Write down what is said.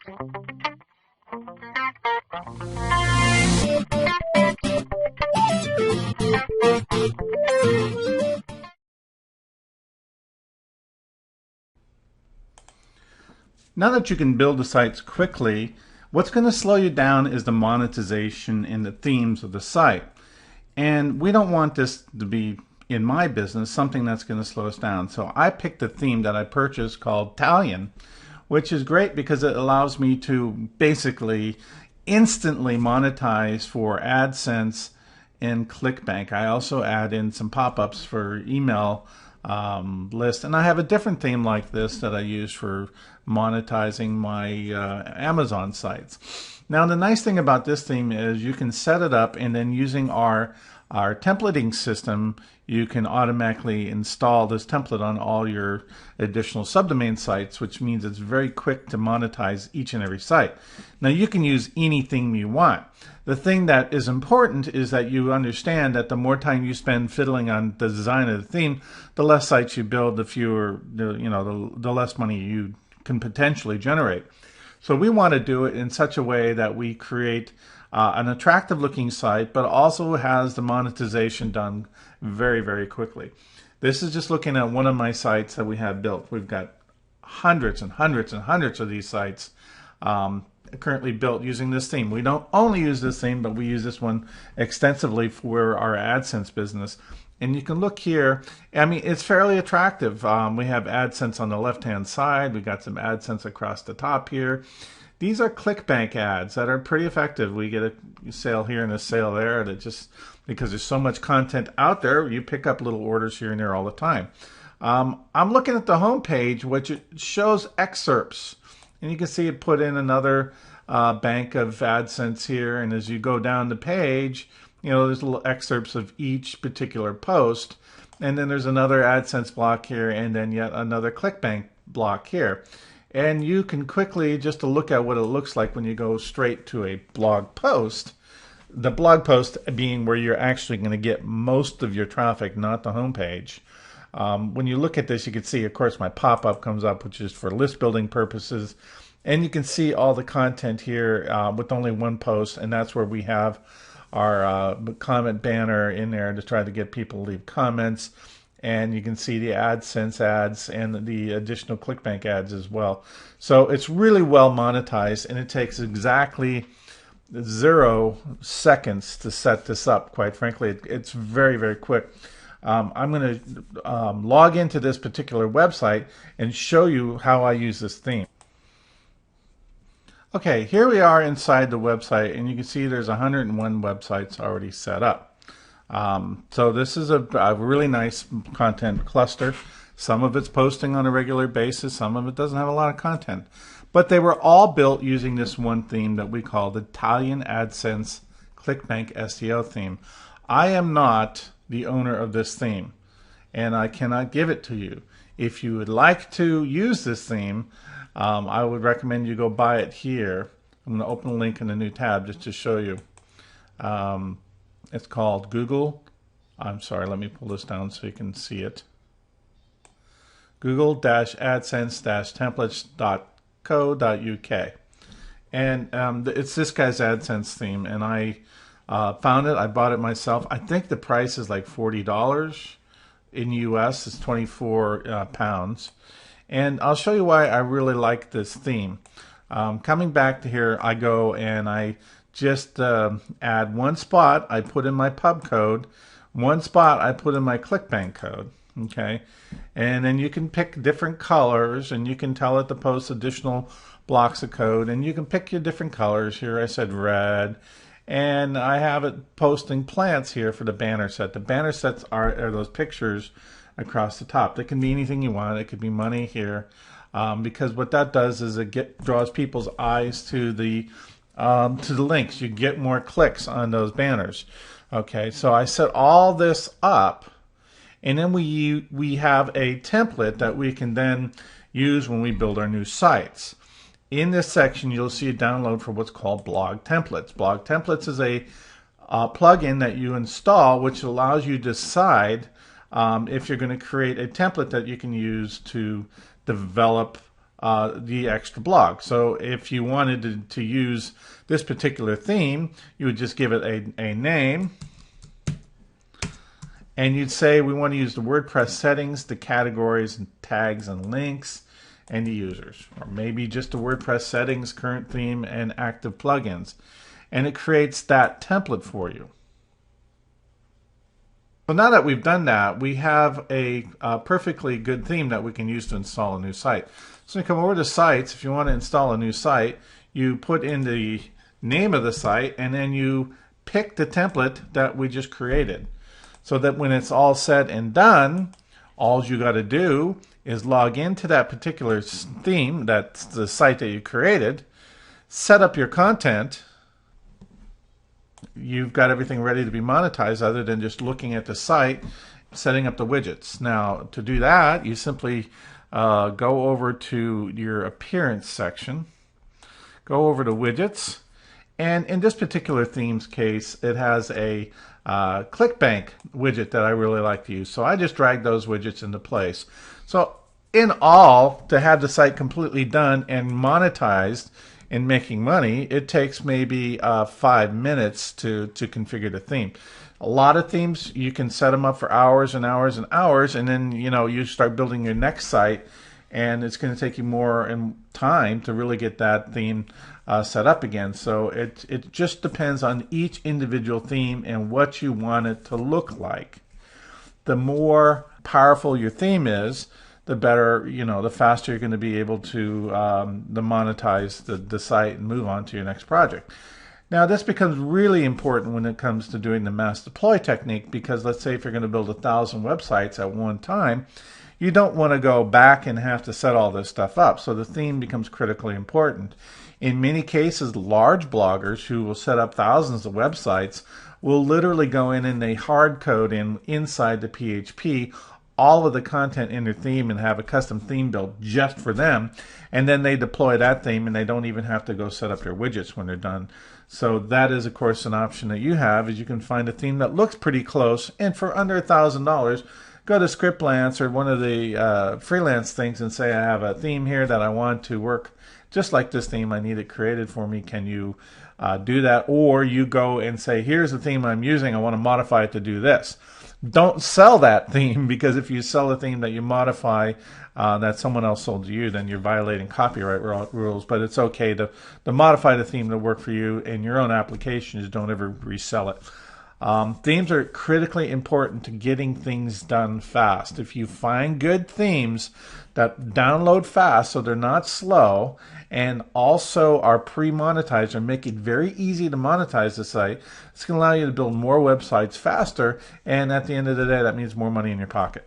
Now that you can build the sites quickly, what's going to slow you down is the monetization and the themes of the site. And we don't want this to be, in my business, something that's going to slow us down. So I picked a theme that I purchased called Italian, which is great because it allows me to basically instantly monetize for AdSense and ClickBank. I also add in some pop-ups for email list, and I have a different theme like this that I use for monetizing my Amazon sites. Now the nice thing about this theme is you can set it up, and then using our templating system you can automatically install this template on all your additional subdomain sites, which means it's very quick to monetize each and every site. Now you can use any theme you want. The thing that is important is that you understand that the more time you spend fiddling on the design of the theme, the less sites you build, the fewer, the less money you can potentially generate. So we want to do it in such a way that we create an attractive looking site, but also has the monetization done very, very quickly. This is just looking at one of my sites that we have built. We've got hundreds and hundreds and hundreds of these sites currently built using this theme. We don't only use this theme, but we use this one extensively for our AdSense business. And you can look here, I mean, it's fairly attractive. We have AdSense on the left-hand side. We got some AdSense across the top here. These are ClickBank ads that are pretty effective. We get a sale here and a sale there. That just, because there's so much content out there, you pick up little orders here and there all the time. I'm looking at the home page, which it shows excerpts. And you can see it put in another bank of AdSense here. And as you go down the page, there's little excerpts of each particular post. And then there's another AdSense block here, and then yet another ClickBank block here. And you can quickly, just to look at what it looks like when you go straight to a blog post, the blog post being where you're actually going to get most of your traffic, not the home page. When you look at this, you can see, of course, my pop-up comes up, which is for list building purposes. And you can see all the content here with only one post, and that's where we have our comment banner in there to try to get people to leave comments. And you can see the AdSense ads and the additional ClickBank ads as well. So it's really well monetized, and it takes exactly 0 seconds to set this up. Quite frankly, it's very, very quick. I'm going to log into this particular website and show you how I use this theme. Okay, here we are inside the website, and you can see there's 101 websites already set up. So this is a really nice content cluster. Some of it's posting on a regular basis, some of it doesn't have a lot of content. But they were all built using this one theme that we call the Italian AdSense ClickBank SEO theme. I am not the owner of this theme, and I cannot give it to you. If you would like to use this theme, I would recommend you go buy it here. I'm going to open a link in a new tab just to show you. It's called let me pull this down so you can see it. Google-AdSense-templates.co.uk. And it's this guy's AdSense theme, and I found it. I bought it myself. I think the price is like $40. In US, it's 24 pounds. And I'll show you why I really like this theme. Coming back to here, I go and I just add one spot. I put in my pub code. One spot I put in my ClickBank code. Okay, and then you can pick different colors, and you can tell it to post additional blocks of code, and you can pick your different colors. Here I said red, and I have it posting plants here for the banner set. The banner sets are those pictures across the top. They can be anything you want. It could be money here, because what that does is it draws people's eyes to the links. You get more clicks on those banners. Okay, so I set all this up, and then we have a template that we can then use when we build our new sites. In this section, you'll see a download for what's called Blog Templates. Blog Templates is a plugin that you install, which allows you to decide if you're going to create a template that you can use to develop the extra blog. So if you wanted to use this particular theme, you would just give it a name, and you'd say we want to use the WordPress settings, the categories and tags and links, and the users, or maybe just the WordPress settings, current theme, and active plugins, and it creates that template for you. So now that we've done that, we have a perfectly good theme that we can use to install a new site. So you come over to Sites. If you want to install a new site, you put in the name of the site, and then you pick the template that we just created. So that when it's all said and done, all you got to do is log into that particular theme, that's the site that you created, set up your content. You've got everything ready to be monetized other than just looking at the site, setting up the widgets. Now, to do that, you simply go over to your appearance section, go over to widgets, and in this particular theme's case, it has a ClickBank widget that I really like to use. So I just drag those widgets into place. So in all, to have the site completely done and monetized and making money, it takes maybe 5 minutes to configure the theme. A lot of themes, you can set them up for hours and hours and hours, and then you start building your next site, and it's going to take you more time to really get that theme set up again. So it just depends on each individual theme and what you want it to look like. The more powerful your theme is, the better, the faster you're going to be able to monetize the site and move on to your next project. Now, this becomes really important when it comes to doing the mass deploy technique, because let's say if you're going to build 1,000 websites at one time, you don't want to go back and have to set all this stuff up. So the theme becomes critically important. In many cases, large bloggers who will set up thousands of websites will literally go in and they hard code inside the PHP all of the content in their theme and have a custom theme built just for them, and then they deploy that theme and they don't even have to go set up their widgets when they're done. So that is, of course, an option that you have, is you can find a theme that looks pretty close, and for under $1,000, go to Scriptlance or one of the freelance things and say, I have a theme here that I want to work just like this theme. I need it created for me. Can you do that? Or you go and say, here's the theme I'm using. I want to modify it to do this. Don't sell that theme, because if you sell a theme that you modify that someone else sold to you, then you're violating copyright rules. But it's okay to modify the theme to work for you in your own applications. Don't ever resell it. Themes are critically important to getting things done fast. If you find good themes that download fast so they're not slow, and also are pre-monetized or make it very easy to monetize the site, it's going to allow you to build more websites faster, and at the end of the day, that means more money in your pocket.